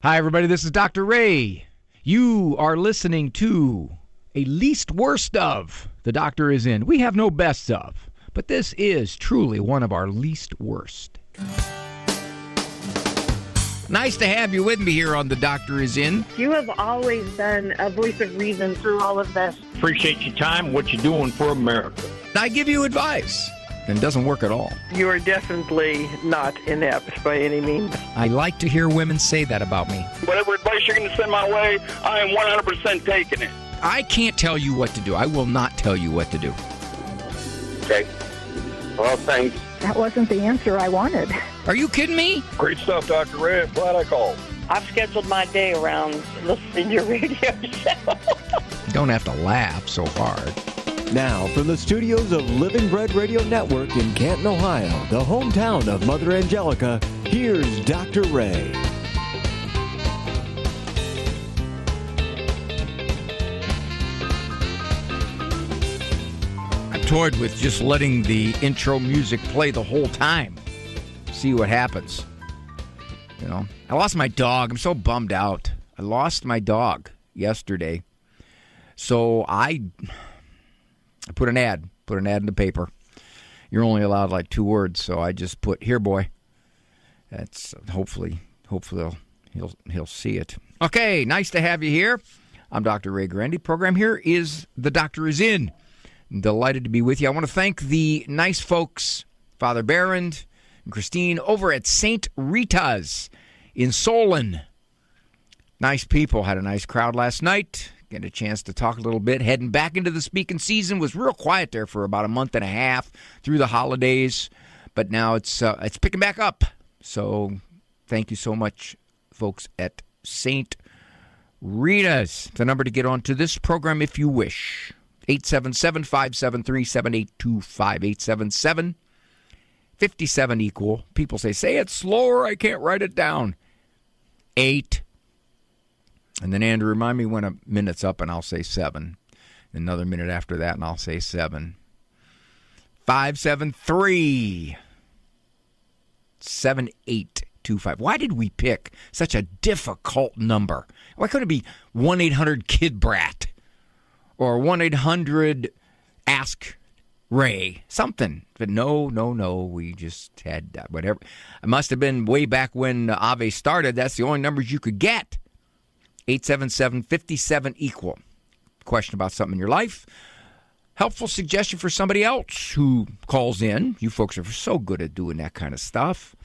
Hi, everybody. This is Dr. Ray. You are listening to a least worst of. The doctor is in. We have no best of, but this is truly one of our least worst. Nice to have you with me here on The Doctor Is In. You have always been a voice of reason through all of this. Appreciate your time, what you're doing for America. I give you advice, and it doesn't work at all. You are definitely not inept by any means. I like to hear women say that about me. Whatever advice you're going to send my way, I am 100% taking it. I can't tell you what to do. I will not tell you what to do. Okay. Well, thanks. That wasn't the answer I wanted. Are you kidding me? Great stuff, Dr. Ray. I'm glad I called. I've scheduled my day around listening to your radio show. Don't have to laugh so hard. Now, from the studios of Living Bread Radio Network in Canton, Ohio, the hometown of Mother Angelica, here's Dr. Ray. I'm toyed with just letting the intro music play the whole time. See what happens. You know, I lost my dog. I'm so bummed out. I lost my dog yesterday. So I put an ad in the paper. You're only allowed like 2 words, so I just put, "Here, boy." That's hopefully he'll see it. Okay, nice to have you here. I'm Dr. Ray Guarendi. Program here is The Doctor Is In. Delighted to be with you. I want to thank the nice folks, Father Barrand and Christine, over at St. Rita's in Solon. Nice people. Had a nice crowd last night. Get a chance to talk a little bit. Heading back into the speaking season. Was real quiet there for about a month and a half through the holidays, but now it's picking back up. So thank you so much, folks at St. Rita's. The number to get onto this program if you wish. 877-573-7825. 877-57 People say it slower. I can't write it down. 8. And then, Andrew, remind me when a minute's up, and I'll say 7. Another minute after that, and I'll say 7. 573-7825. Why did we pick such a difficult number? Why couldn't it be 1-800-KID-BRAT or 1-800-ASK-RAY? Something. But no. We just had whatever. It must have been way back when Ave started. That's the only numbers you could get. 877-57 Question about something in your life. Helpful suggestion for somebody else who calls in. You folks are so good at doing that kind of stuff.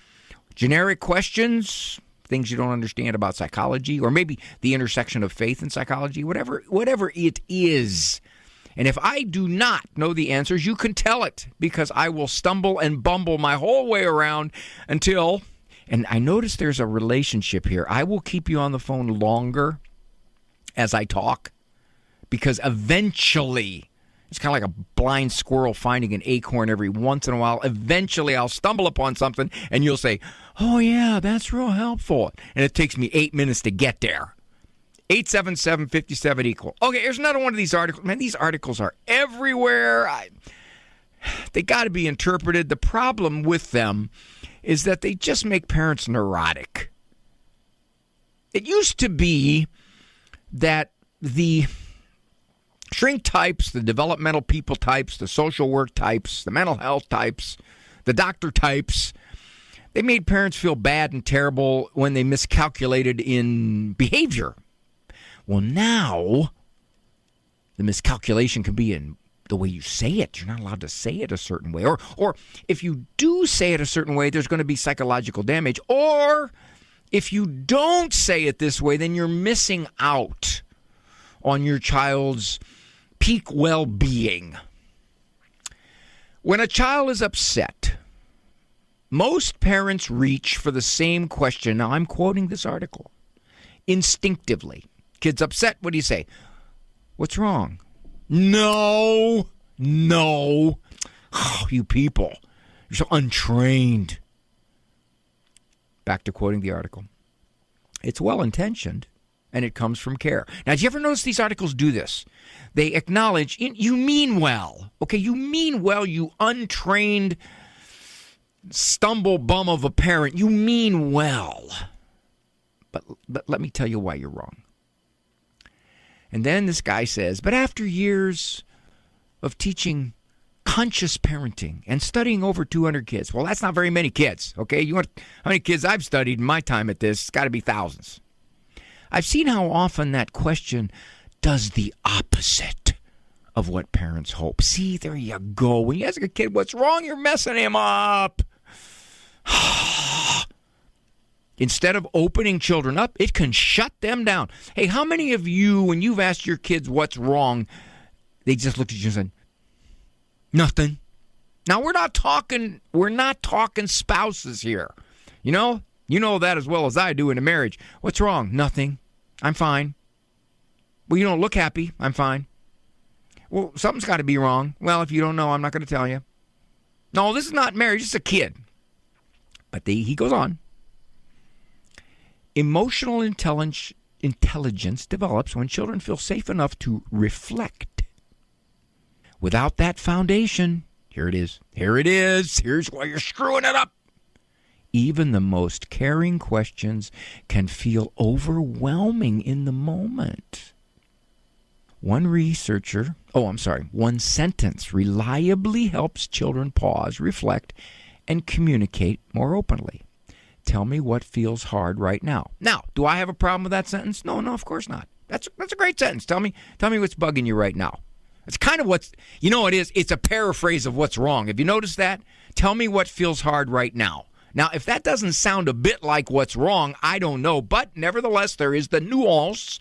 Generic questions, things you don't understand about psychology, or maybe the intersection of faith and psychology, whatever it is. And if I do not know the answers, you can tell it, because I will stumble and bumble my whole way around until... And I notice there's a relationship here. I will keep you on the phone longer as I talk, because eventually, it's kind of like a blind squirrel finding an acorn every once in a while. Eventually, I'll stumble upon something, and you'll say, "Oh, yeah, that's real helpful." And it takes me 8 minutes to get there. 877-57 Okay, here's another one of these articles. Man, these articles are everywhere. They got to be interpreted. The problem with them is that they just make parents neurotic. It used to be that the shrink types, the developmental people types, the social work types, the mental health types, the doctor types, they made parents feel bad and terrible when they miscalculated in behavior. Well, now the miscalculation can be in the way you say it. You're not allowed to say it a certain way. Or if you do say it a certain way, there's going to be psychological damage. Or if you don't say it this way, then you're missing out on your child's peak well-being. When a child is upset, most parents reach for the same question. Now, I'm quoting this article. Instinctively. Kid's upset. What do you say? What's wrong? No. Oh, you people. You're so untrained. Back to quoting the article. It's well-intentioned, and it comes from care. Now, do you ever notice these articles do this? They acknowledge, you mean well. Okay, you mean well, you untrained stumble bum of a parent. You mean well. But let me tell you why you're wrong. And then this guy says, but after years of teaching conscious parenting and studying over 200 kids. Well, that's not very many kids, okay? You want how many kids I've studied in my time at this? It's got to be thousands. I've seen how often that question does the opposite of what parents hope. See, there you go. When you ask a kid what's wrong, you're messing him up. Instead of opening children up, it can shut them down. Hey, how many of you, when you've asked your kids what's wrong, they just looked at you and said, nothing. Now, we're not talking spouses here. You know that as well as I do in a marriage. What's wrong? Nothing. I'm fine. Well, you don't look happy. I'm fine. Well, something's got to be wrong. Well, if you don't know, I'm not going to tell you. No, this is not marriage. It's a kid. But he goes on. Emotional intelligence develops when children feel safe enough to reflect. Without that foundation, here it is. Here's why you're screwing it up. Even the most caring questions can feel overwhelming in the moment. One sentence reliably helps children pause, reflect, and communicate more openly. Tell me what feels hard right now. Now, do I have a problem with that sentence? No, of course not. That's a great sentence. Tell me what's bugging you right now. It's kind of what it is. It's a paraphrase of what's wrong. Have you noticed that? Tell me what feels hard right now. Now, if that doesn't sound a bit like what's wrong, I don't know. But nevertheless, there is the nuance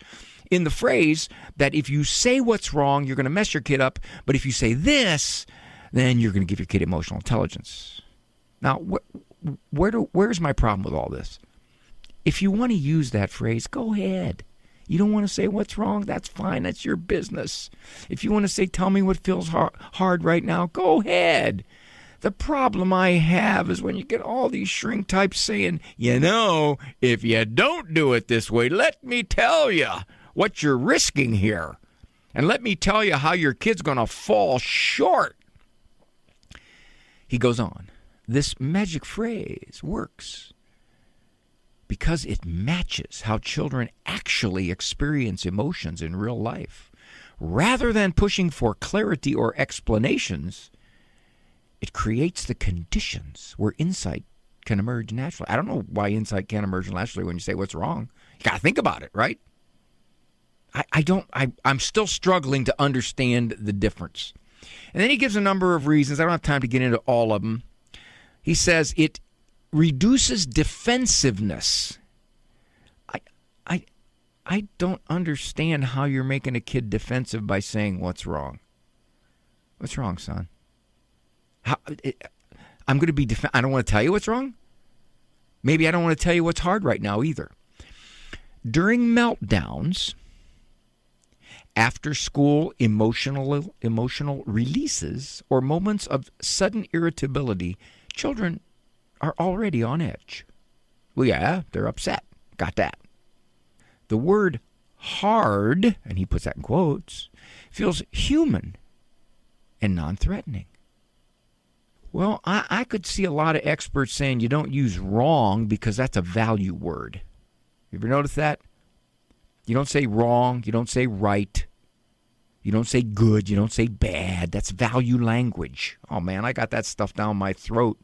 in the phrase that if you say what's wrong, you're going to mess your kid up. But if you say this, then you're going to give your kid emotional intelligence. Now, where's my problem with all this? If you want to use that phrase, go ahead. You don't want to say what's wrong? That's fine. That's your business. If you want to say, tell me what feels hard right now, go ahead. The problem I have is when you get all these shrink types saying, if you don't do it this way, let me tell you what you're risking here. And let me tell you how your kid's going to fall short. He goes on. This magic phrase works because it matches how children actually experience emotions in real life. Rather than pushing for clarity or explanations, it creates the conditions where insight can emerge naturally. I don't know why insight can't emerge naturally when you say what's wrong. You got to think about it, right? I'm still struggling to understand the difference. And then he gives a number of reasons. I don't have time to get into all of them. He says it reduces defensiveness. I don't understand how you're making a kid defensive by saying what's wrong. What's wrong, son? I'm going to be I don't want to tell you what's wrong. Maybe I don't want to tell you what's hard right now either. During meltdowns, after school emotional releases, or moments of sudden irritability, children are already on edge. Well, yeah, they're upset. Got that. The word hard, and he puts that in quotes, feels human and non-threatening. Well, I could see a lot of experts saying you don't use wrong because that's a value word. You ever notice that? You don't say wrong. You don't say right. You don't say good. You don't say bad. That's value language. Oh, man, I got that stuff down my throat.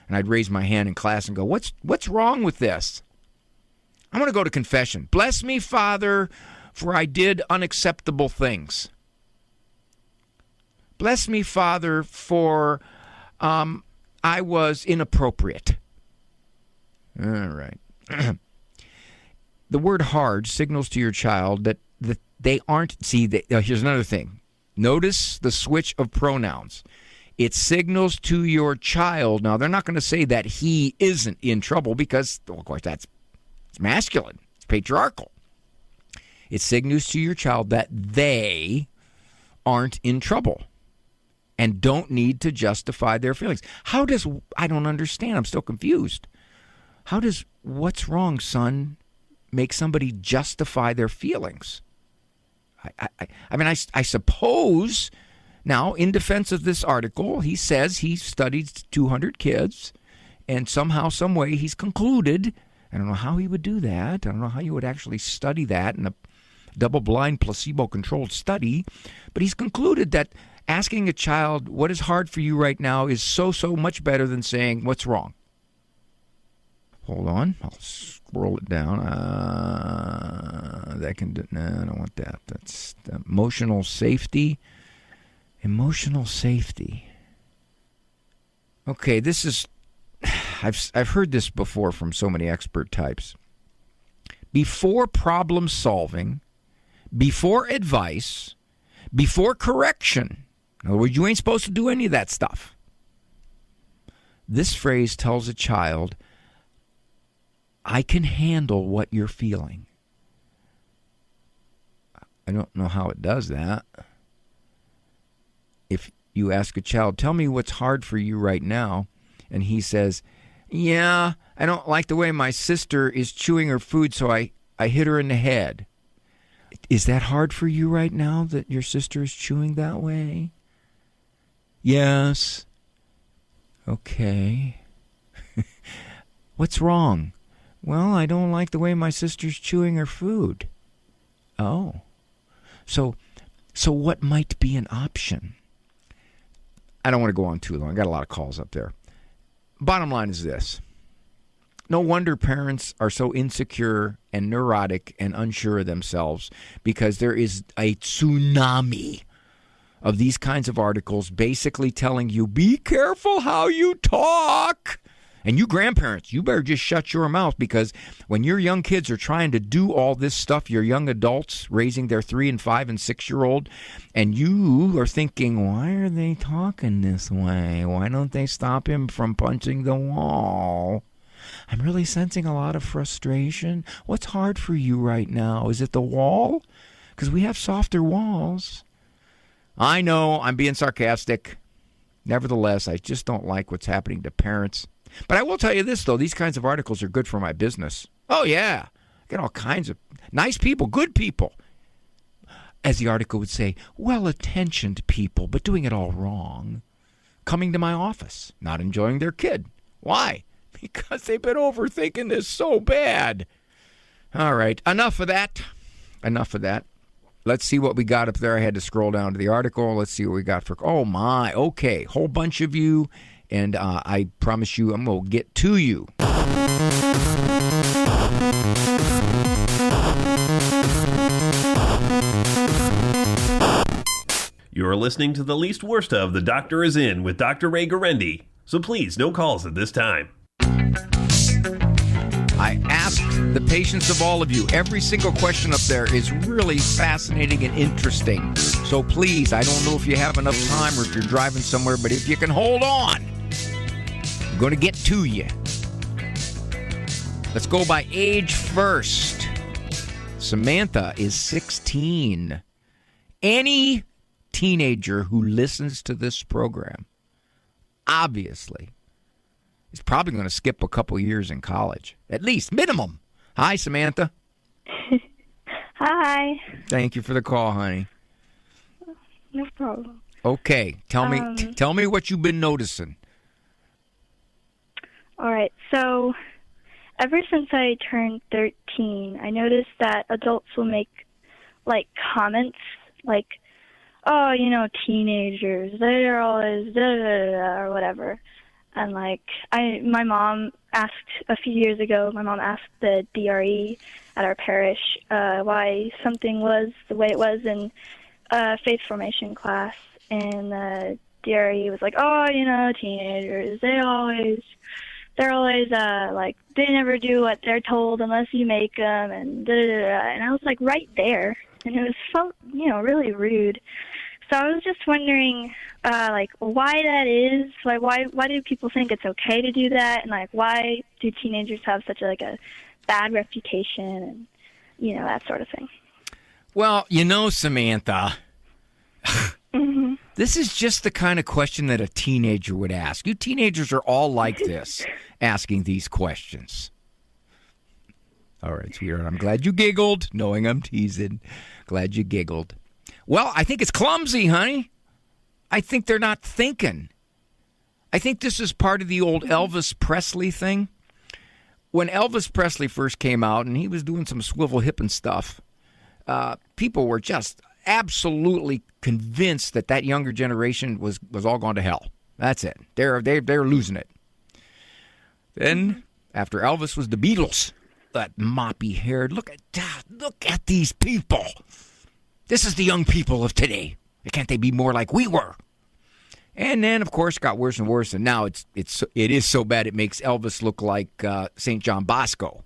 And I'd raise my hand in class and go, what's wrong with this? I'm going to go to confession. Bless me, Father, for I did unacceptable things. Bless me, Father, for I was inappropriate. All right. The word hard signals to your child that they aren't. Here's another thing. Notice the switch of pronouns. It signals to your child. Now, they're not going to say that he isn't in trouble because, well, of course, it's masculine. It's patriarchal. It signals to your child that they aren't in trouble and don't need to justify their feelings. I don't understand. I'm still confused. How does what's wrong, son, make somebody justify their feelings? I suppose, now, in defense of this article, he says he studied 200 kids, and somehow, some way, he's concluded I don't know how he would do that. I don't know how you would actually study that in a double-blind, placebo-controlled study. But he's concluded that asking a child what is hard for you right now is so much better than saying what's wrong. Hold on. I'll scroll it down. I don't want that. That's emotional safety. Emotional safety. Okay, this is... I've heard this before from so many expert types. Before problem solving, before advice, before correction. In other words, you ain't supposed to do any of that stuff. This phrase tells a child, I can handle what you're feeling. I don't know how it does that. If you ask a child, tell me what's hard for you right now, and he says, yeah, I don't like the way my sister is chewing her food, so I hit her in the head. Is that hard for you right now that your sister is chewing that way? Yes. Okay. What's wrong? Well, I don't like the way my sister's chewing her food. Oh. So what might be an option? I don't want to go on too long. I got a lot of calls up there. Bottom line is this. No wonder parents are so insecure and neurotic and unsure of themselves, because there is a tsunami of these kinds of articles basically telling you, be careful how you talk. And you grandparents, you better just shut your mouth, because when your young kids are trying to do all this stuff, your young adults raising their 3 and 5 and 6-year-old, and you are thinking, why are they talking this way? Why don't they stop him from punching the wall? I'm really sensing a lot of frustration. What's hard for you right now? Is it the wall? Because we have softer walls. I know, I'm being sarcastic. Nevertheless, I just don't like what's happening to parents. But I will tell you this, though. These kinds of articles are good for my business. Oh, yeah. I get all kinds of nice people, good people. As the article would say, well-attentioned people, but doing it all wrong. Coming to my office, not enjoying their kid. Why? Because they've been overthinking this so bad. All right, enough of that. Enough of that. Let's see what we got up there. I had to scroll down to the article. Let's see what we got for... Oh, my. Okay, whole bunch of you. And I promise you I'm going to get to you. You're listening to the least worst of The Doctor Is In with Dr. Ray Guarendi. So please, no calls at this time. I ask the patience of all of you. Every single question up there is really fascinating and interesting. So please, I don't know if you have enough time or if you're driving somewhere, but if you can hold on, I'm going to get to you. Let's go by age first. Samantha is 16. Any teenager who listens to this program, obviously, is probably going to skip a couple years in college. At least, minimum. Hi, Samantha. Hi. Thank you for the call, honey. No problem. Okay, tell me what you've been noticing. All right, so ever since I turned 13, I noticed that adults will make, comments like, oh, teenagers, they're always da-da-da-da, or whatever. And, my mom asked, a few years ago, the DRE at our parish why something was the way it was in faith formation class. And the DRE was like, oh, teenagers, they're always they never do what they're told unless you make them, and da-da-da-da. And I was, right there. And it felt, really rude. So I was just wondering, why that is. Why do people think it's okay to do that? And, why do teenagers have such a bad reputation and, that sort of thing? Well, Samantha, mm-hmm. This is just the kind of question that a teenager would ask. You teenagers are all like this, asking these questions. All right, sweetheart, I'm glad you giggled, knowing I'm teasing. Glad you giggled. Well, I think it's clumsy, honey. I think they're not thinking. I think this is part of the old Elvis Presley thing, when Elvis Presley first came out and he was doing some swivel hip and stuff, people were just absolutely convinced that younger generation was all gone to hell. That's it. They're losing it. Then, after Elvis was the Beatles, that moppy-haired, look at these people. This is the young people of today. Can't they be more like we were? And then, of course, it got worse and worse, and now it is so bad it makes Elvis look like St. John Bosco.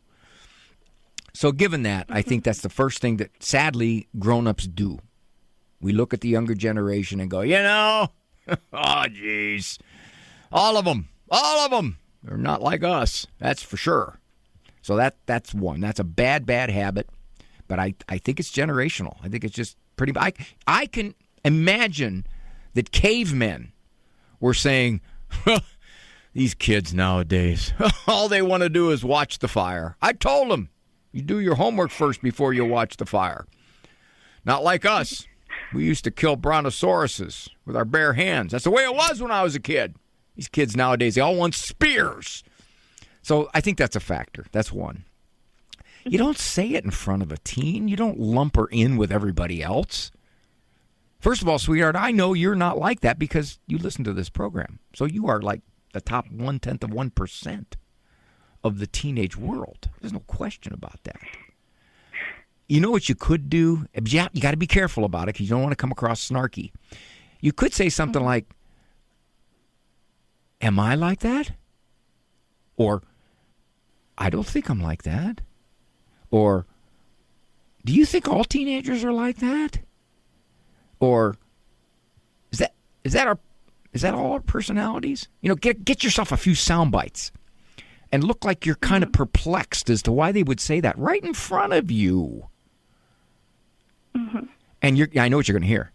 So given that, I think that's the first thing that, sadly, grown-ups do. We look at the younger generation and go, oh, jeez, all of them, they're not like us, that's for sure. So that's one. That's a bad habit, but I think it's generational. I think it's just pretty. I can imagine that cavemen were saying, these kids nowadays, all they want to do is watch the fire. I told them, you do your homework first before you watch the fire. Not like us. We used to kill brontosauruses with our bare hands. That's the way it was when I was a kid. These kids nowadays, they all want spears. So I think that's a factor. That's one. You don't say it in front of a teen. You don't lump her in with everybody else. First of all, sweetheart, I know you're not like that because you listen to this program. So you are like the top 1/10 of 1% of the teenage world. There's no question about that. You know what you could do? Yeah, you got to be careful about it because you don't want to come across snarky. You could say something like, am I like that? Or, I don't think I'm like that. Or, do you think all teenagers are like that? Or, is that all our personalities? Get yourself a few sound bites and look like you're kind of perplexed as to why they would say that right in front of you. Mm-hmm. And I know what you're going to hear.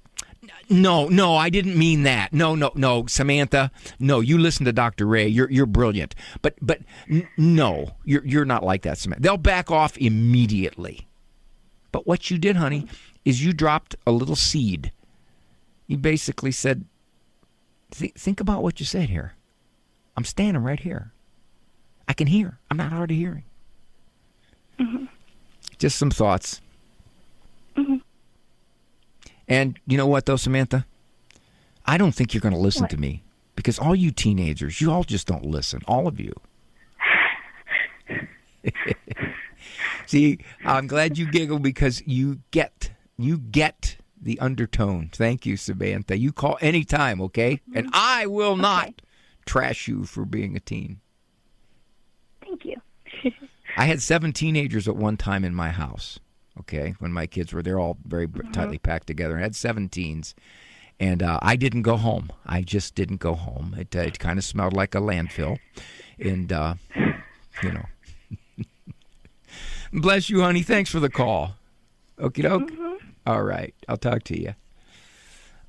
No, I didn't mean that. No, Samantha. No, you listen to Dr. Ray. You're brilliant. But no, you're not like that, Samantha. They'll back off immediately. But what you did, honey, is you dropped a little seed. You basically said, think about what you said here. I'm standing right here. I can hear. I'm not hard of hearing. Mm-hmm. Just some thoughts. Mm-hmm. And you know what, though, Samantha? I don't think you're going to listen to me because all you teenagers, you all just don't listen. All of you. See, I'm glad you giggle because you get the undertone. Thank you, Samantha. You call anytime, okay? And I will not trash you for being a teen. Thank you. I had 7 teenagers at one time in my house. Okay, when my kids they're all very tightly packed together. I had 7 teens, and I didn't go home. I just didn't go home. It kind of smelled like a landfill, and bless you, honey. Thanks for the call. Okie doke. Mm-hmm. All right, I'll talk to you.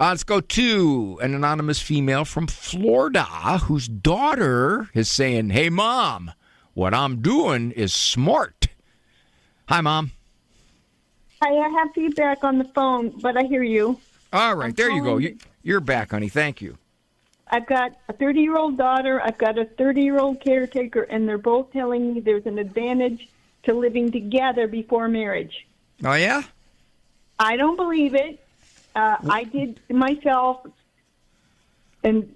Let's go to an anonymous female from Florida whose daughter is saying, "Hey, Mom, what I'm doing is smart." Hi, Mom. Hi, I have feedback on the phone, but I hear you. All right, there you go. You're back, honey. Thank you. I've got a 30-year-old daughter. I've got a 30-year-old caretaker, and they're both telling me there's an advantage to living together before marriage. Oh, yeah? I don't believe it. I did myself, and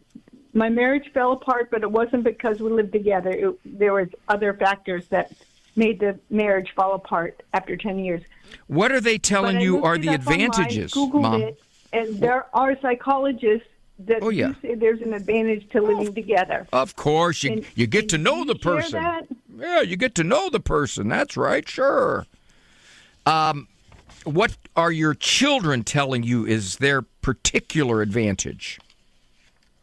my marriage fell apart, but it wasn't because we lived together. There was other factors that made the marriage fall apart after 10 years. What are they telling you are the advantages, Googled Mom? it, and there are psychologists that do say there's an advantage to living together. Of course, you get to know the person. That? Yeah, you get to know the person. That's right, sure. What are your children telling you is their particular advantage?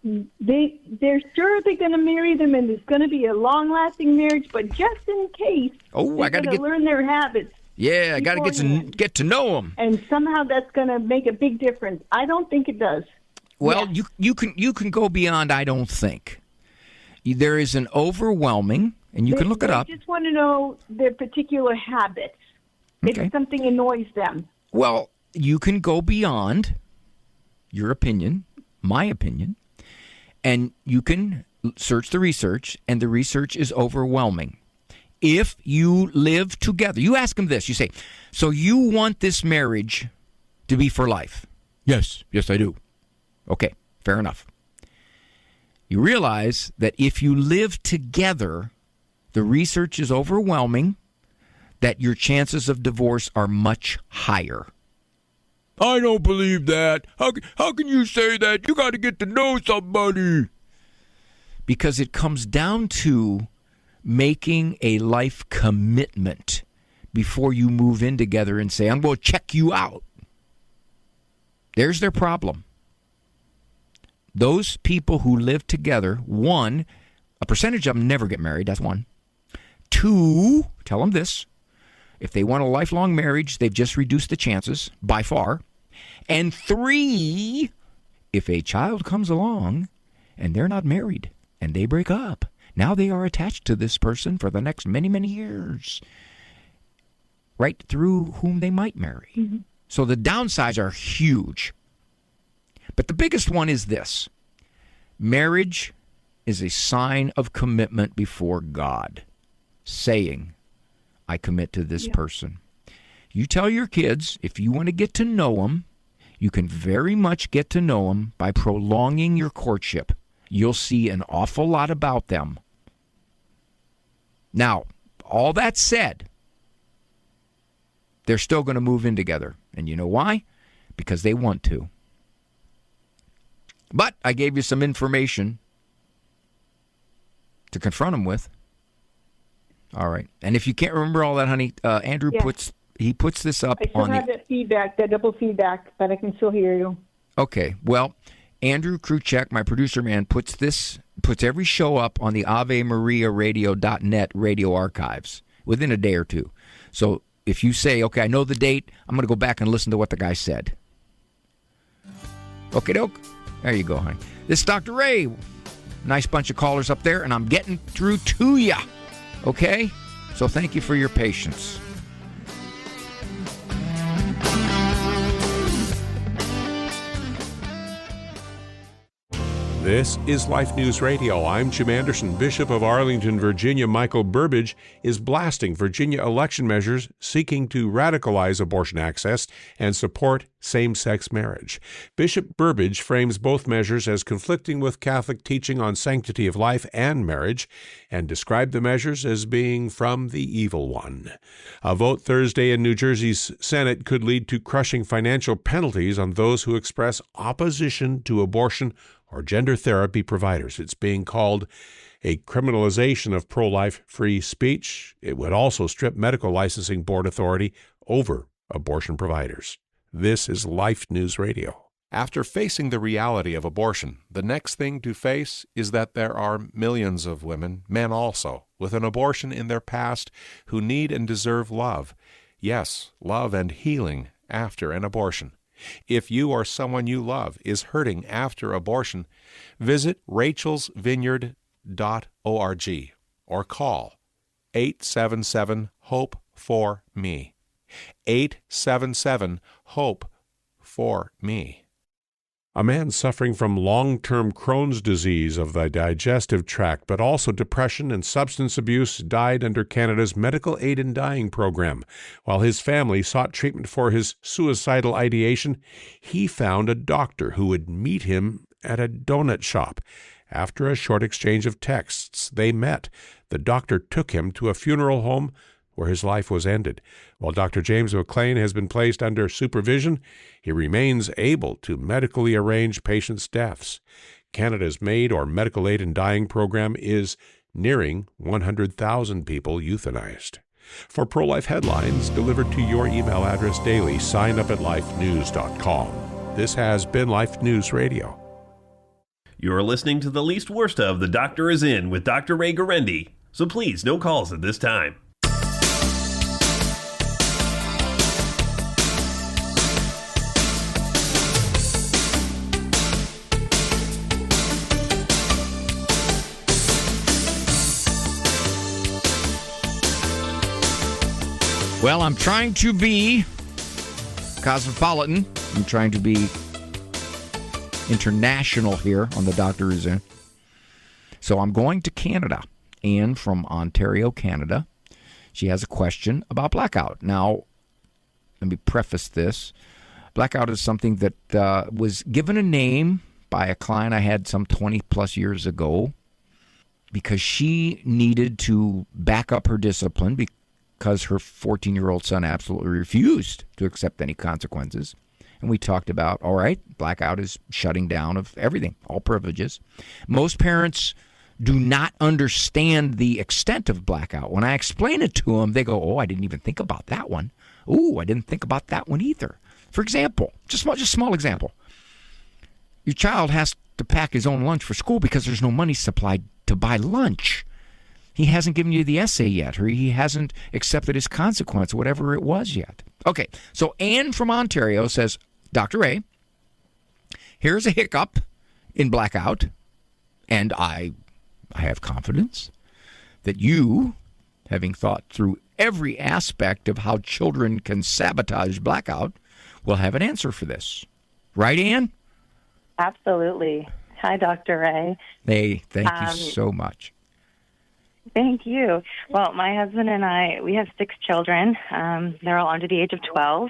They're sure they're going to marry them, and it's going to be a long-lasting marriage. But just in case, I got to learn their habits. Yeah, I got to get to know them. And somehow that's going to make a big difference. I don't think it does. Well, you can go beyond. I don't think there is an overwhelming, and you can look it up. I just want to know their particular habits. Okay. If something annoys them. Well, you can go beyond your opinion, my opinion, and you can search the research, and the research is overwhelming. if you live together, you ask them this. You say, so you want this marriage to be for life? Yes, I do. Okay, fair enough. You realize that if you live together, the research is overwhelming that your chances of divorce are much higher. I don't believe that. How can you say that? You got to get to know somebody. Because it comes down to making a life commitment before you move in together and say, I'm going to check you out. There's their problem. Those people who live together, one, a percentage of them never get married. That's one. Two, tell them this. If they want a lifelong marriage, they've just reduced the chances by far. And three, if a child comes along and they're not married and they break up, now they are attached to this person for the next many, many years, right through whom they might marry. Mm-hmm. So the downsides are huge. But the biggest one is this. Marriage is a sign of commitment before God, saying, I commit to this person. You tell your kids, if you want to get to know them, you can very much get to know them by prolonging your courtship. You'll see an awful lot about them. Now, all that said, they're still going to move in together. And you know why? Because they want to. But I gave you some information to confront them with. All right. And if you can't remember all that, honey, Andrew puts this up on the... I still have that feedback, that double feedback, but I can still hear you. Okay. Well, Andrew Kruchek, my producer man, puts every show up on the AveMariaRadio.net radio archives within a day or two. So if you say, okay, I know the date, I'm going to go back and listen to what the guy said. Okay, doke. There you go, honey. This is Dr. Ray. Nice bunch of callers up there, and I'm getting through to ya. Okay? So thank you for your patience. This is Life News Radio. I'm Jim Anderson. Bishop of Arlington, Virginia, Michael Burbidge, is blasting Virginia election measures seeking to radicalize abortion access and support same-sex marriage. Bishop Burbidge frames both measures as conflicting with Catholic teaching on sanctity of life and marriage, and described the measures as being from the evil one. A vote Thursday in New Jersey's Senate could lead to crushing financial penalties on those who express opposition to abortion or gender therapy providers. It's being called a criminalization of pro-life free speech. It would also strip medical licensing board authority over abortion providers. This is Life News Radio. After facing the reality of abortion, the next thing to face is that there are millions of women, men also, with an abortion in their past who need and deserve love. Yes, love and healing after an abortion. If you or someone you love is hurting after abortion, visit rachelsvineyard.org or call 877-HOPE-FOR-ME. 877-HOPE-FOR-ME. A man suffering from long-term Crohn's disease of the digestive tract, but also depression and substance abuse, died under Canada's Medical Aid in Dying program. While his family sought treatment for his suicidal ideation, he found a doctor who would meet him at a donut shop. After a short exchange of texts, they met. The doctor took him to a funeral home where his life was ended. While Dr. James McLean has been placed under supervision, he remains able to medically arrange patients' deaths. Canada's MAID, or Medical Aid in Dying program, is nearing 100,000 people euthanized. For pro-life headlines delivered to your email address daily, sign up at lifenews.com. This has been Life News Radio. You're listening to the least worst of The Doctor Is In with Dr. Ray Guarendi, so please, no calls at this time. Well, I'm trying to be cosmopolitan. I'm trying to be international here on The Doctor Is In. So I'm going to Canada. And from Ontario, Canada, She has a question about blackout. Now, let me preface this. Blackout is something that was given a name by a client I had some 20-plus years ago because she needed to back up her discipline because her 14-year-old son absolutely refused to accept any consequences. And we talked about, all right, blackout is shutting down of everything, all privileges. Most parents do not understand the extent of blackout. When I explain it to them, they go, oh, I didn't even think about that one. Ooh, I didn't think about that one either. For example, just small example. Your child has to pack his own lunch for school because there's no money supplied to buy lunch. He hasn't given you the essay yet, or he hasn't accepted his consequence, whatever it was yet. Okay, so Anne from Ontario says, Dr. Ray, here's a hiccup in blackout, and I have confidence that you, having thought through every aspect of how children can sabotage blackout, will have an answer for this. Right, Anne? Absolutely. Hi, Dr. Ray. Hey, thank you so much. Thank you. Well, my husband and I, we have 6 children. They're all under the age of 12,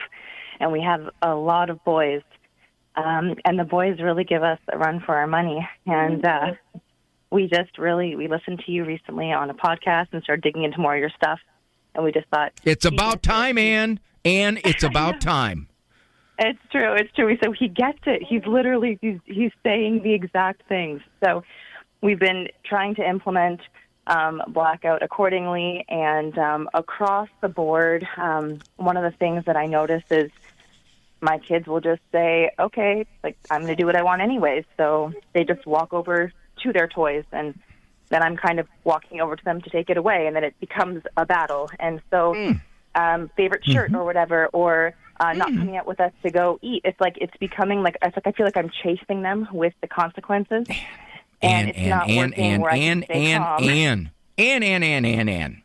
and we have a lot of boys. And the boys really give us a run for our money. And we listened to you recently on a podcast and started digging into more of your stuff. And we just thought... It's about time, Anne. Anne, it's about time. It's true. It's true. So he gets it. He's literally, he's saying the exact things. So we've been trying to implement blackout accordingly. And across the board, one of the things that I notice is my kids will just say, okay, like, I'm going to do what I want anyways. So they just walk over to their toys, and then I'm kind of walking over to them to take it away, and then it becomes a battle. And so favorite shirt or whatever, or not coming out with us to go eat. It's like it's becoming like I feel like I'm chasing them with the consequences, and it's not working. Where I can stay calm. Ann.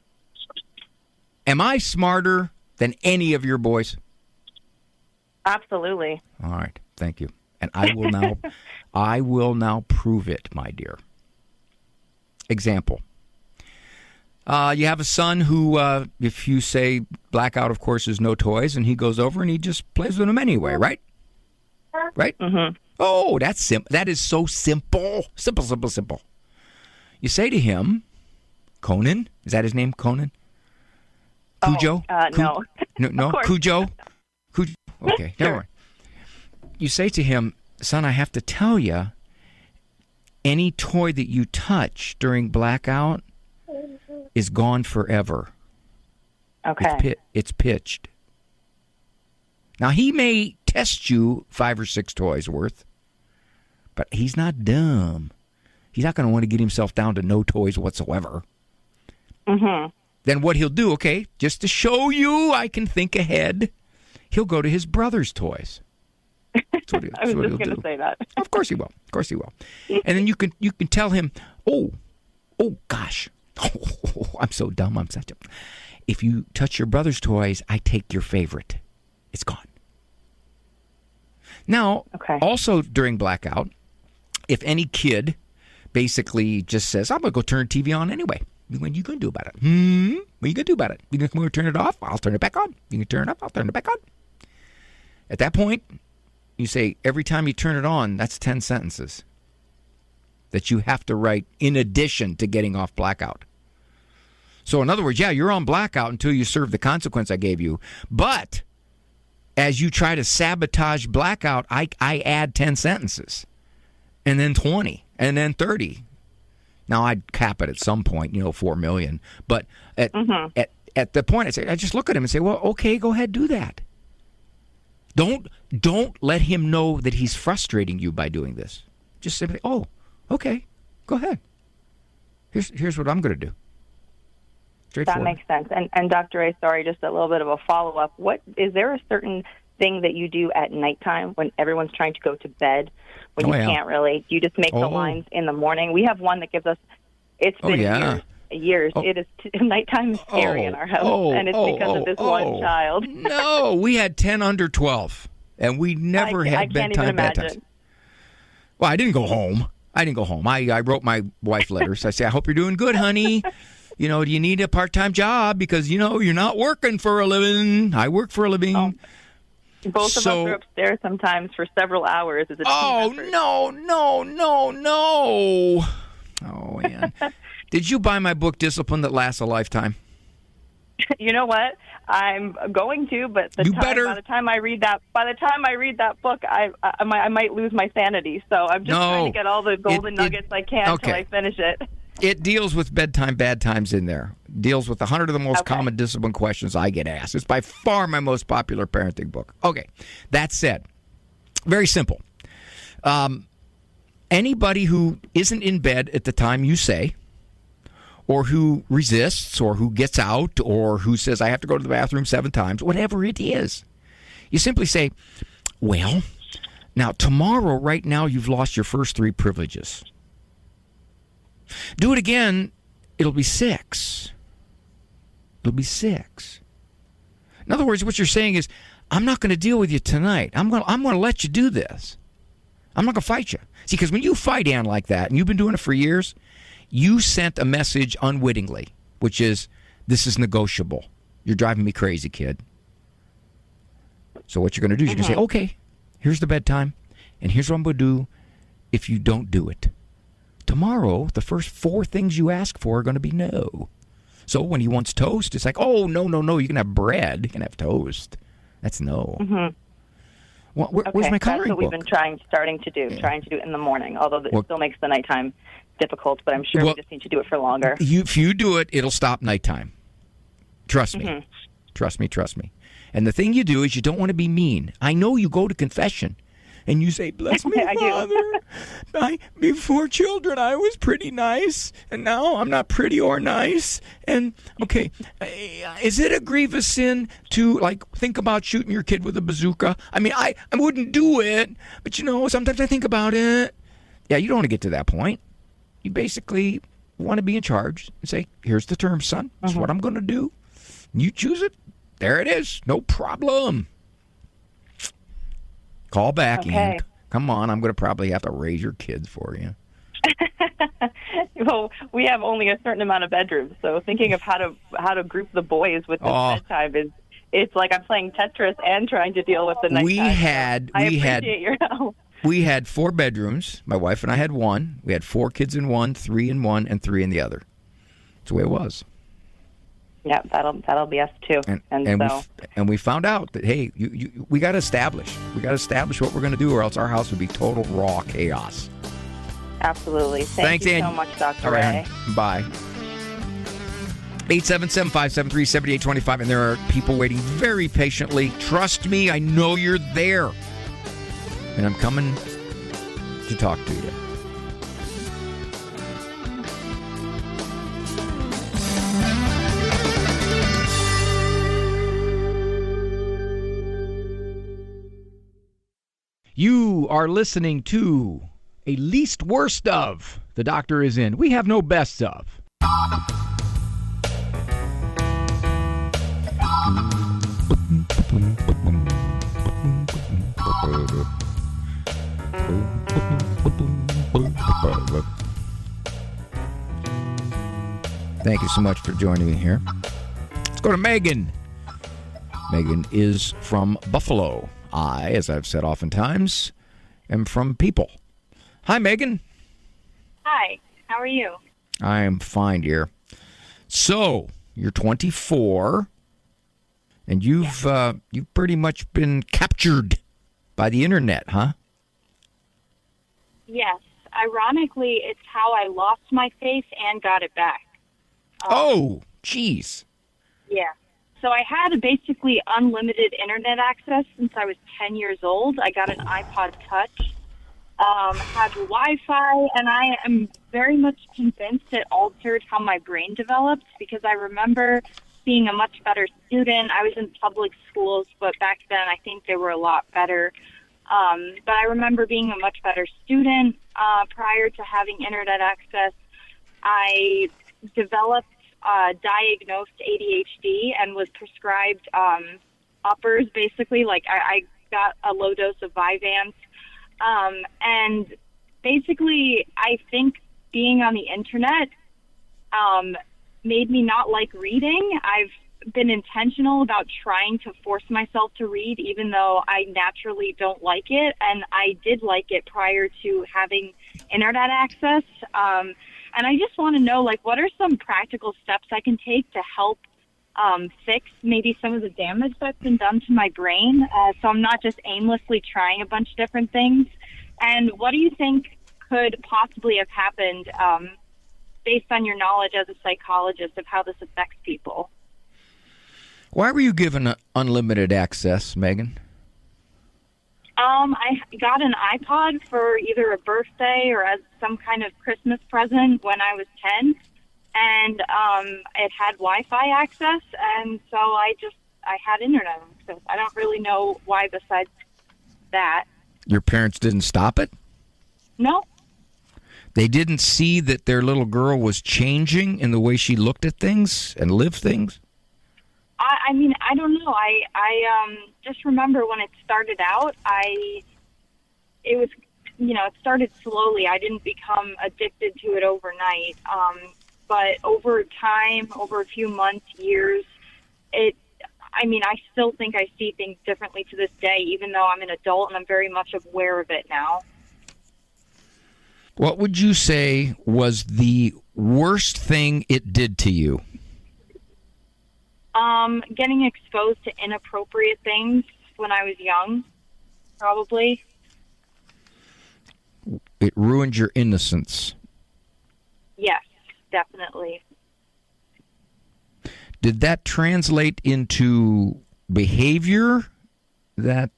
Am I smarter than any of your boys? Absolutely. All right, thank you. And I will now prove it, my dear. Example. You have a son who, if you say blackout, of course, is no toys, and he goes over and he just plays with them anyway, right? Right? Mm-hmm. Oh, that is so simple. Simple. You say to him, Conan, is that his name, Conan? Cujo? No. No? Cujo? Okay, never mind. You say to him, son, I have to tell you, any toy that you touch during blackout is gone forever. Okay. It's pitched. Now, he may test you 5 or 6 toys worth, but he's not dumb. He's not going to want to get himself down to no toys whatsoever. Mm-hmm. Then what he'll do, okay, just to show you I can think ahead, he'll go to his brother's toys. That's what I was just going to say that. Of course he will. And then you can tell him, oh gosh, I'm so dumb. If you touch your brother's toys, I take your favorite. It's gone. Now, also during blackout, if any kid basically just says, I'm going to go turn the TV on anyway. What are you going to do about it? What are you going to do about it? You going to come over and turn it off? I'll turn it back on. You can turn it up? I'll turn it back on. At that point, you say, every time you turn it on, that's 10 sentences that you have to write in addition to getting off blackout. So in other words, yeah, you're on blackout until you serve the consequence I gave you. But as you try to sabotage blackout, I add 10 sentences, and then 20, and then 30. Now, I'd cap it at some point, 4 million. But at the point, I just look at him and say, well, okay, go ahead, do that. Don't let him know that he's frustrating you by doing this. Just say, oh, okay, go ahead. Here's what I'm going to do. That makes sense. And Dr. Ray, sorry, just a little bit of a follow-up. Is there a certain thing that you do at nighttime when everyone's trying to go to bed, when you can't really? Do you just make the lines in the morning? We have one that gives us, it's been years. It is nighttime is scary in our house, and it's because of this one child. No, we had 10 under 12, and we never had bedtime. Well, I didn't go home. I wrote my wife letters. I say, I hope you're doing good, honey. do you need a part-time job? Because, you're not working for a living. I work for a living. Oh. Both of us are upstairs sometimes for several hours as a team effort. No. Oh, Ann. Did you buy my book, Discipline That Lasts a Lifetime? You know what? I'm going to, but by the time I read that book, I might lose my sanity. So I'm just trying to get all the golden nuggets I can until I finish it. It deals with bedtime, bad times in there. Deals with 100 of the most common discipline questions I get asked. It's by far my most popular parenting book. Okay, that said, very simple. Anybody who isn't in bed at the time you say, or who resists, or who gets out, or who says, I have to go to the bathroom 7 times, whatever it is, you simply say, well, now tomorrow, right now, you've lost your first 3 privileges. Do it again, it'll be 6. It'll be 6. In other words, what you're saying is, I'm not going to deal with you tonight. I'm going to let you do this. I'm not going to fight you. See, because when you fight Ann like that, and you've been doing it for years, you sent a message unwittingly, which is, this is negotiable. You're driving me crazy, kid. So what you're going to do is you're going to say, okay, here's the bedtime, and here's what I'm going to do if you don't do it. Tomorrow, the first 4 things you ask for are going to be no. So when he wants toast, it's like, oh, no, you can have bread. You can have toast. That's no. Mm-hmm. Well, where's my coloring book? That's what we've been trying to do it in the morning, although it still makes the nighttime difficult, but I'm sure we just need to do it for longer. If you do it, it'll stop nighttime. Trust me. Mm-hmm. Trust me. And the thing you do is you don't want to be mean. I know you go to confession. And you say, bless me, Father. Before children, I was pretty nice, and now I'm not pretty or nice. And, okay, is it a grievous sin to, think about shooting your kid with a bazooka? I mean, I wouldn't do it, but, sometimes I think about it. Yeah, you don't want to get to that point. You basically want to be in charge and say, here's the terms, son. This is what I'm going to do. You choose it. There it is. No problem. Call back, Ian. Come on, I'm going to probably have to raise your kids for you. Well, we have only a certain amount of bedrooms, so thinking of how to group the boys with this bedtime it's like I'm playing Tetris and trying to deal with the nighttime. I appreciate your help. We had 4 bedrooms. My wife and I had 1. We had 4 kids in one, 3 in one, and 3 in the other. That's the way it was. Yeah, that'll be us too. And we found out that, hey, we got to establish what we're going to do, or else our house would be total raw chaos. Absolutely. Thanks, you so much, Dr. Ray. Bye. 877-573-7825, and there are people waiting very patiently. Trust me, I know you're there. And I'm coming to talk to you. You are listening to a least worst of. The Doctor is in. We have no best of. Thank you so much for joining me here. Let's go to Megan. Megan is from Buffalo. I, as I've said oftentimes, am from people. Hi, Megan. Hi. How are you? I am fine, dear. So, you're 24, and you've pretty much been captured by the internet, huh? Yes. Ironically, it's how I lost my face and got it back. Oh, jeez. Yeah. So I had basically unlimited internet access since I was 10 years old. I got an iPod Touch, had Wi-Fi, and I am very much convinced it altered how my brain developed because I remember being a much better student. I was in public schools, but back then I think they were a lot better. But I remember being a much better student prior to having internet access. I developed diagnosed ADHD and was prescribed uppers, basically. Like I got a low dose of Vyvanse. And basically, I think being on the internet made me not like reading. I've been intentional about trying to force myself to read, even though I naturally don't like it. And I did like it prior to having internet access. And I just want to know, like, what are some practical steps I can take to help fix maybe some of the damage that's been done to my brain, so I'm not just aimlessly trying a bunch of different things? And what do you think could possibly have happened based on your knowledge as a psychologist of how this affects people? Why were you given unlimited access, Megan? I got an iPod for either a birthday or as some kind of Christmas present when I was 10, and it had Wi-Fi access, and so I had internet access. I don't really know why besides that. Your parents didn't stop it? No. They didn't see that their little girl was changing in the way she looked at things and lived things? I mean, I don't know. I just remember when it started out, it started slowly. I didn't become addicted to it overnight. But over time, over a few months, years, I still think I see things differently to this day, even though I'm an adult and I'm very much aware of it now. What would you say was the worst thing it did to you? Getting exposed to inappropriate things when I was young, probably. It ruined your innocence. Yes, definitely. Did that translate into behavior that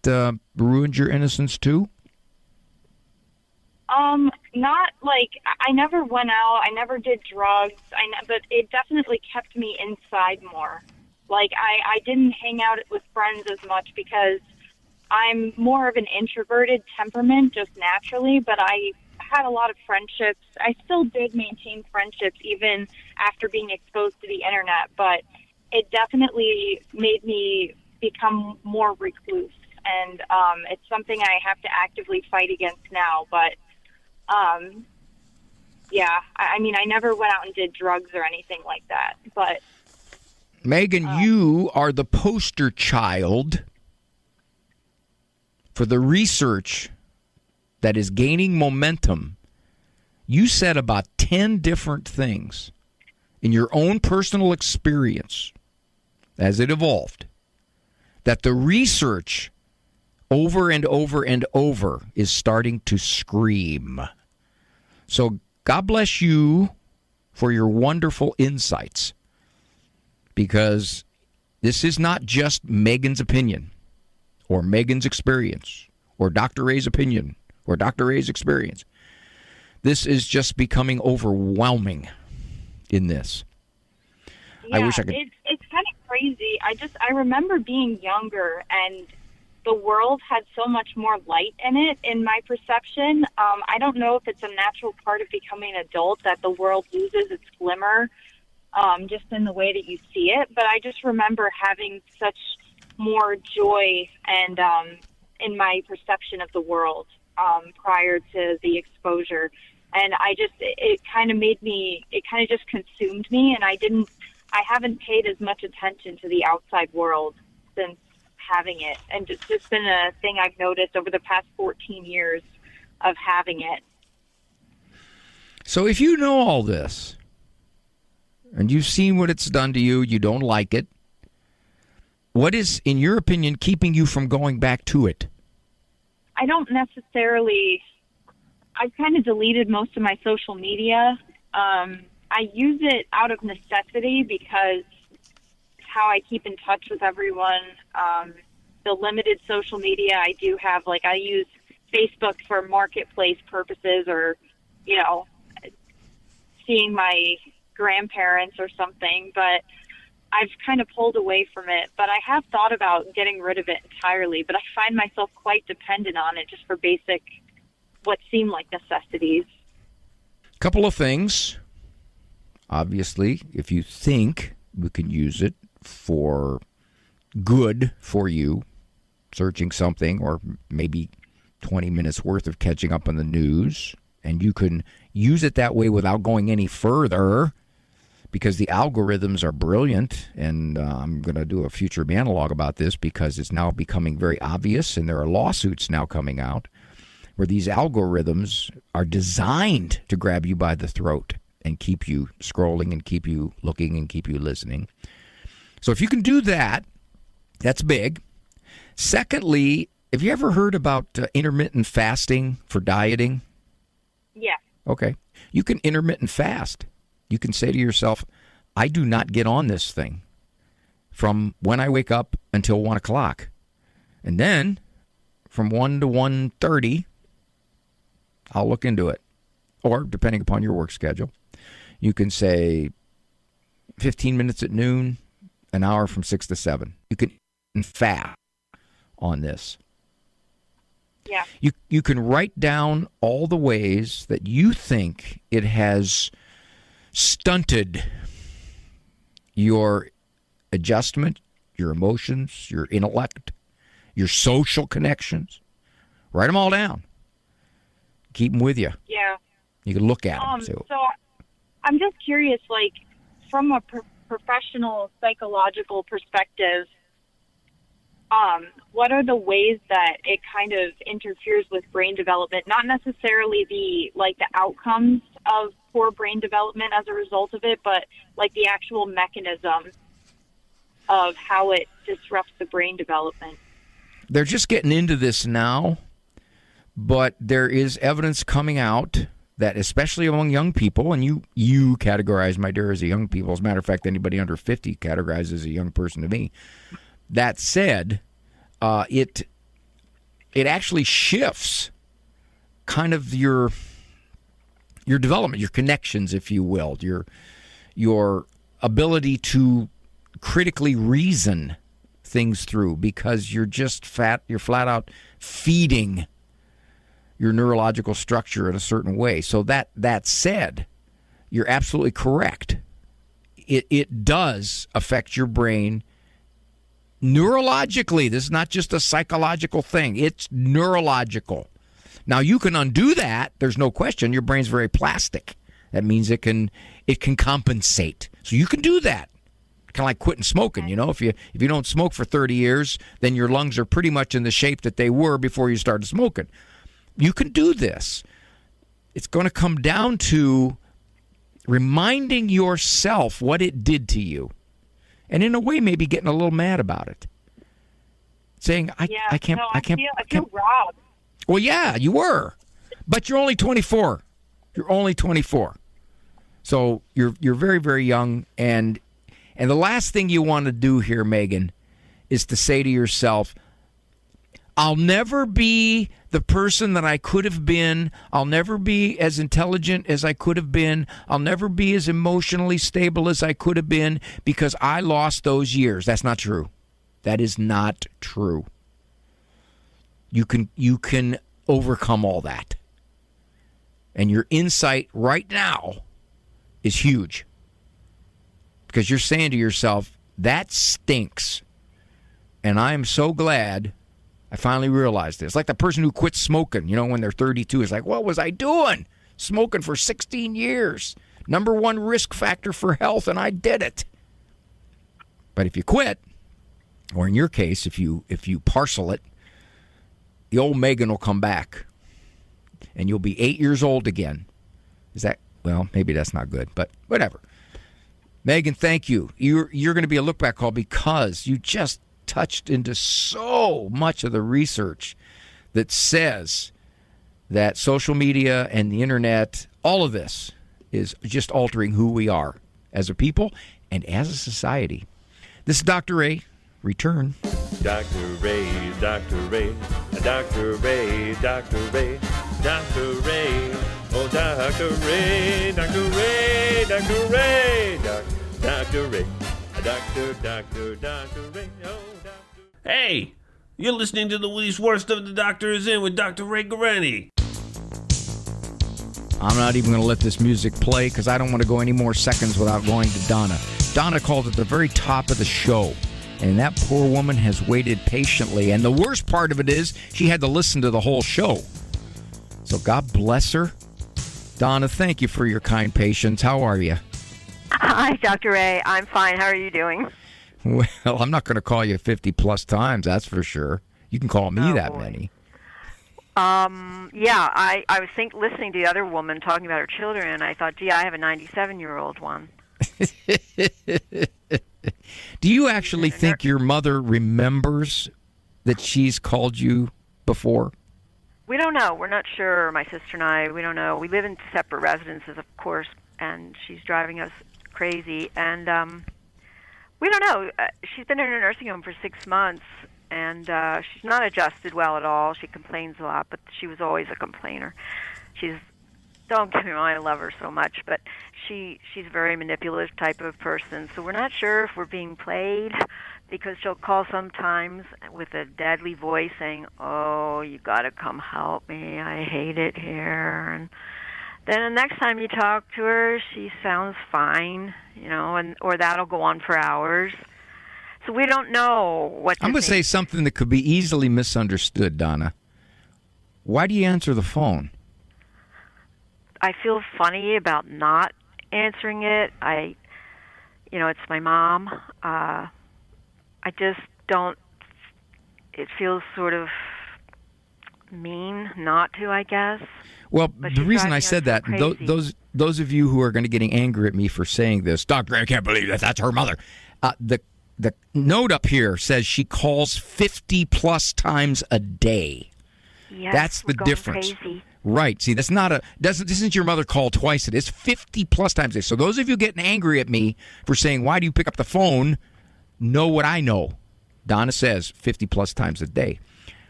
ruined your innocence too? Not like, I never went out, I never did drugs, but it definitely kept me inside more. Like, I didn't hang out with friends as much because I'm more of an introverted temperament just naturally, but I had a lot of friendships. I still did maintain friendships even after being exposed to the internet, but it definitely made me become more recluse, and it's something I have to actively fight against now, but yeah, I mean, I never went out and did drugs or anything like that, but... Megan, you are the poster child for the research that is gaining momentum. You said about 10 different things in your own personal experience as it evolved, that the research over and over and over is starting to scream. So God bless you for your wonderful insights, because this is not just Megan's opinion or Megan's experience or Dr. Ray's opinion or Dr. Ray's experience. This is just becoming overwhelming in this. Yeah, I wish I could. It's kind of crazy. I remember being younger and the world had so much more light in it, in my perception. I don't know if it's a natural part of becoming an adult that the world loses its glimmer just in the way that you see it. But I just remember having such more joy and in my perception of the world prior to the exposure. And it kind of just consumed me, and I haven't paid as much attention to the outside world since having it. And it's just been a thing I've noticed over the past 14 years of having it. So if you know all this, and you've seen what it's done to you, you don't like it, what is, in your opinion, keeping you from going back to it? I don't necessarily... I've kind of deleted most of my social media. I use it out of necessity because it's how I keep in touch with everyone. The limited social media I do have, I use Facebook for marketplace purposes, or, seeing my grandparents or something, but I've kind of pulled away from it. But I have thought about getting rid of it entirely, but I find myself quite dependent on it just for basic, what seem like necessities. Couple of things. Obviously, if you think we can use it for good for you, searching something or maybe 20 minutes worth of catching up on the news, and you can use it that way without going any further, because the algorithms are brilliant, and I'm going to do a future monologue about this because it's now becoming very obvious, and there are lawsuits now coming out where these algorithms are designed to grab you by the throat and keep you scrolling and keep you looking and keep you listening. So if you can do that, that's big. Secondly, have you ever heard about intermittent fasting for dieting? Yeah. Okay. You can intermittent fast. You can say to yourself, I do not get on this thing from when I wake up until 1 o'clock. And then from 1 to 1:30, I'll look into it. Or, depending upon your work schedule, you can say 15 minutes at noon, an hour from 6 to 7. You can fast on this. Yeah. You can write down all the ways that you think it has stunted your adjustment, your emotions, your intellect, your social connections. Write them all down. Keep them with you. Yeah. You can look at them. So I'm just curious, like, from a professional psychological perspective, what are the ways that it kind of interferes with brain development? Not necessarily the outcomes of poor brain development as a result of it, but like the actual mechanism of how it disrupts the brain development. They're just getting into this now, but there is evidence coming out that, especially among young people, and you categorize my dear as a young people. As a matter of fact, anybody under 50 categorizes as a young person to me. That said, it actually shifts kind of your development, your connections, if you will, your ability to critically reason things through, because you're flat out feeding your neurological structure in a certain way. So that said, you're absolutely correct. It does affect your brain neurologically. This is not just a psychological thing. It's neurological. Now, you can undo that. There's no question. Your brain's very plastic. That means it can compensate. So you can do that. Kind of like quitting smoking. You know, if you don't smoke for 30 years, then your lungs are pretty much in the shape that they were before you started smoking. You can do this. It's going to come down to reminding yourself what it did to you. And in a way, maybe getting a little mad about it. Saying, I can't. I feel robbed. Well, yeah, you were. But you're only 24. You're only 24. So you're very, very young. And the last thing you want to do here, Megan, is to say to yourself, I'll never be the person that I could have been. I'll never be as intelligent as I could have been. I'll never be as emotionally stable as I could have been because I lost those years. That's not true. That is not true. You can overcome all that. And your insight right now is huge. Because you're saying to yourself, that stinks. And I am so glad I finally realized this. Like the person who quits smoking, when they're 32, is like, what was I doing? Smoking for 16 years. Number one risk factor for health, and I did it. But if you quit, or in your case, if you parcel it, the old Megan will come back. And you'll be 8 years old again. Well, maybe that's not good, but whatever. Megan, thank you. You're going to be a look-back call because you just touched into so much of the research that says that social media and the internet, all of this is just altering who we are as a people and as a society. This is Dr. Ray. Return. Dr. Ray, Dr. Ray, Dr. Ray, Dr. Ray, Dr. Ray, oh Dr. Ray, Dr. Ray, Dr. Ray, Dr. Ray, Dr. Ray, oh Dr. Hey, you're listening to the least worst of the Doctor is In with Dr. Ray Guarendi. I'm not even going to let this music play because I don't want to go any more seconds without going to Donna. Donna called at the very top of the show, and that poor woman has waited patiently. And the worst part of it is she had to listen to the whole show. So God bless her. Donna, thank you for your kind patience. How are you? Hi, Dr. Ray. I'm fine. How are you doing? Well, I'm not going to call you 50-plus times, that's for sure. You can call me that boy. many. Yeah, I was listening to the other woman talking about her children, and I thought, gee, I have a 97-year-old one. Do you actually think your mother remembers that she's called you before? We don't know. We're not sure, my sister and I. We don't know. We live in separate residences, of course, and she's driving us crazy. And we don't know. She's been in a nursing home for 6 months, and she's not adjusted well at all. She complains a lot, but she was always a complainer. Don't get me wrong, I love her so much, but she's a very manipulative type of person. So we're not sure if we're being played, because she'll call sometimes with a deadly voice saying, "Oh, you got to come help me. I hate it here." And then the next time you talk to her, she sounds fine, or that'll go on for hours. So we don't know what to I'm going to say something that could be easily misunderstood, Donna. Why do you answer the phone? I feel funny about not answering it. It's my mom. I just don't. It feels sort of mean not to, I guess. Well, the reason I said that, those of you who are going to getting angry at me for saying this, Doctor, I can't believe that's her mother. The note up here says she calls 50-plus times a day. Yes, that's the difference. Crazy. Right. See, this isn't your mother called twice. It is 50-plus times a day. So those of you getting angry at me for saying, why do you pick up the phone, know what I know. Donna says 50-plus times a day.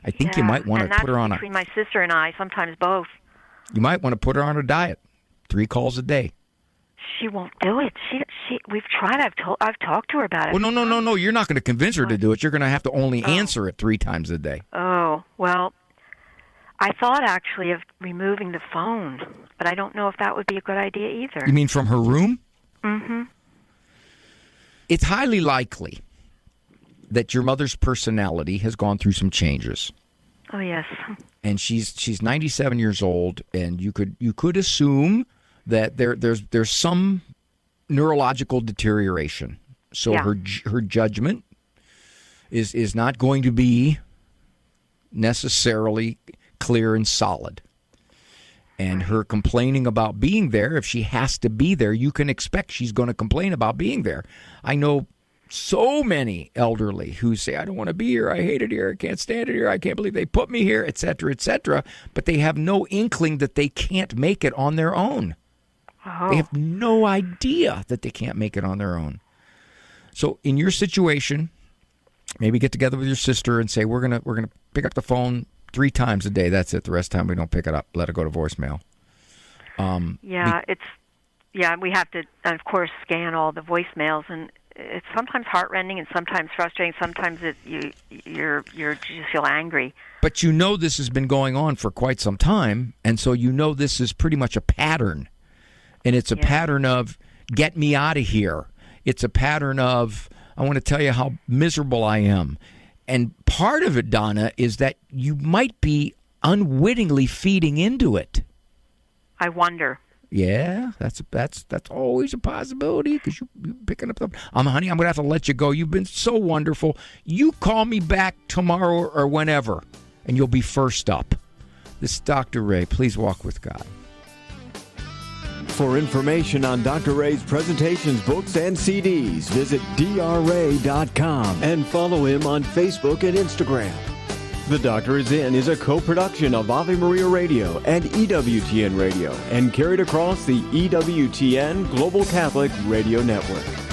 I think you might want to put her on between my sister and I, sometimes both. You might want to put her on a diet. 3 calls a day. She won't do it. We've tried. I've talked to her about it. Well, no. You're not going to convince her to do it. You're going to have to only answer it 3 times a day. Oh, well, I thought actually of removing the phone, but I don't know if that would be a good idea either. You mean from her room? Mm-hmm. It's highly likely that your mother's personality has gone through some changes. Oh, yes. And she's 97 years old, and you could assume that there's some neurological deterioration. So her judgment is not going to be necessarily clear and solid. And her complaining about being there, if she has to be there, you can expect she's going to complain about being there. I know so many elderly who say, I don't want to be here, I hate it here, I can't stand it here, I can't believe they put me here, etc., etc., but they have no inkling that they can't make it on their own. Oh. They have no idea that they can't make it on their own. So in your situation, maybe get together with your sister and say, we're gonna pick up the phone 3 times a day. That's it. The rest of the time we don't pick it up. Let it go to voicemail. We have to, of course, scan all the voicemails, and it's sometimes heartrending and sometimes frustrating. Sometimes you just feel angry. But you know this has been going on for quite some time, and so you know this is pretty much a pattern. And it's a pattern of, get me out of here. It's a pattern of, I want to tell you how miserable I am. And part of it, Donna, is that you might be unwittingly feeding into it. I wonder. Yeah, that's always a possibility, because you're picking up the... honey, I'm going to have to let you go. You've been so wonderful. You call me back tomorrow or whenever, and you'll be first up. This is Dr. Ray. Please walk with God. For information on Dr. Ray's presentations, books, and CDs, visit drray.com and follow him on Facebook and Instagram. The Doctor Is In is a co-production of Ave Maria Radio and EWTN Radio and carried across the EWTN Global Catholic Radio Network.